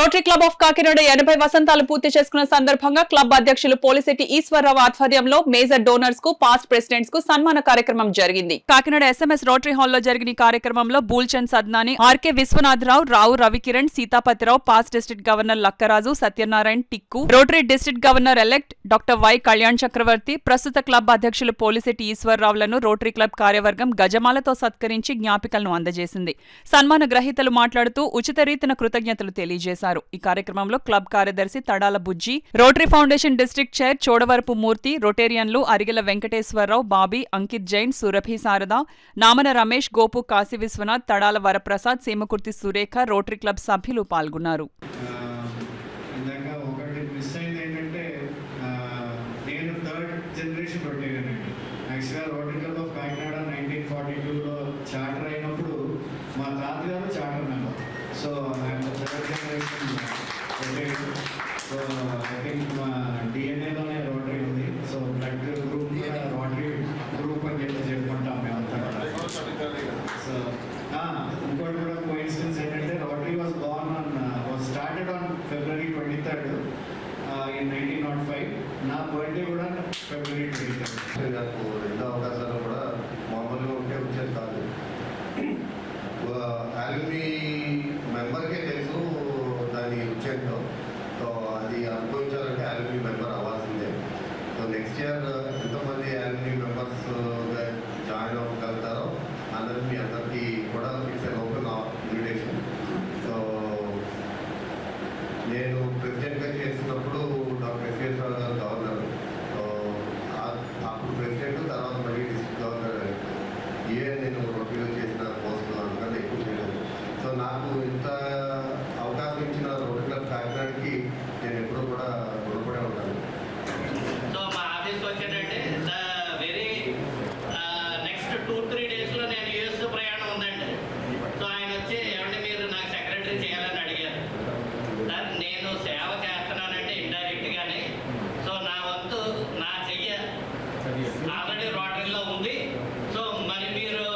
Rotary club of Kakinada 80 వసంతాలు పూర్తి చేసుకున్న సందర్భంగా క్లబ్ అధ్యక్షులు పోలిశెట్టి ఈశ్వరరావు ఆధ్వర్యంలో మేజర్ డోనర్స్ కు పాస్ట్ ప్రెసిడెంట్స్ కు సన్మాన కార్యక్రమం జరిగింది. కాకినాడ SMS రోటరీ హాల్లో జరిగిన కార్యక్రమంలో Bulchand Sadnani, RK Viswanatharao, Rao Ravikiran, Seethapathirao, past district governor Lakkaraju, Satyanarayana Tikku, rotary district governor elect doctor Y Kalyan Chakravarthy, ప్రస్తుత క్లబ్ అధ్యక్షులు పోలిశెట్టి ఈశ్వరరావులను రోటరీ క్లబ్ కార్యవర్గం గజమాలతో సత్కరించి జ్ఞాపికలను అందజేసింది. సన్మాన గ్రహీతలు మాట్లాడుతూ ఉచిత రీతిన కృతజ్ఞతలు తెలియజేశారు. ఈ కార్యక్రమంలో క్లబ్ కార్యదర్శి Tadala Bujji, rotary foundation district chair Chodavarapu Murthy, రొటేరియన్లు అరిగెల వెంకటేశ్వరరావు, బాబీ, అంకిత్ జైన్, సురభి శారద, నామన రమేష్, గోపు, కాశీ విశ్వనాథ్, తడాల వరప్రసాద్, సీమకుర్తి సురేఖ, రోటరీ క్లబ్ సభ్యులు పాల్గొన్నారు. So I'm the third generation rotator. So I think DNA లోనే రోటరీ ఉంది. So blood group rotary group అని చెప్పుకుంటాం మేమంతా. సో ఇంకోటి కూడా కోఇన్సిడెన్స్ ఏంటంటే rotary was started on February 23rd in 1905. నా బర్త్డే కూడా February 23rd. నాకు రెండో అవకాశాలు కూడా మామూలుగా ఉంటే వచ్చేది కాదు. ఆల్మీ మెంబర్కే తెలుసు దాని రుచేంటో. సో అది అనుభవించాలంటే ఆల్మీ మెంబర్ అవ్వాల్సిందే. సో నెక్స్ట్ ఇయర్ ఎంతమంది ఆల్మీ మెంబర్స్ జాయిన్ అవ్వగలుగుతారో అందరికీ అందరికీ కూడా it's an open invitation. So నేను ప్రెసిడెంట్గా చేస్తున్నప్పుడు డాక్టర్ ఎస్ఎస్ రావు గారు గవర్నర్. సో అప్పుడు ప్రెసిడెంట్, తర్వాత మళ్ళీ డిస్ట్రిక్ట్ గవర్నర్. నేను రోటరీలో చేసిన పోస్టులు అందుకని ఎక్కువ చేయలేదు. సో నాకు ఇంత అవకాశం ఇచ్చిన రోటరీ క్లబ్ కాకినాడకి నేను ఎప్పుడూ కూడా రుణపడే ఉంటాను. సో మా ఆఫీస్కి వచ్చేటంటే వెరీ నెక్స్ట్ 2-3 డేస్లో నేను యూఎస్ ప్రయాణం ఉందండి. సో ఆయన వచ్చి ఏమంటే మీరు నాకు సెక్రటరీ చేయాలని అడిగారు. సార్ నేను సేవ చేస్తున్నానంటే ఇండైరెక్ట్గానే. సో నా వంతు నా చెయ్య ఆల్రెడీ రోటరీలో ఉంది. సో మరి మీరు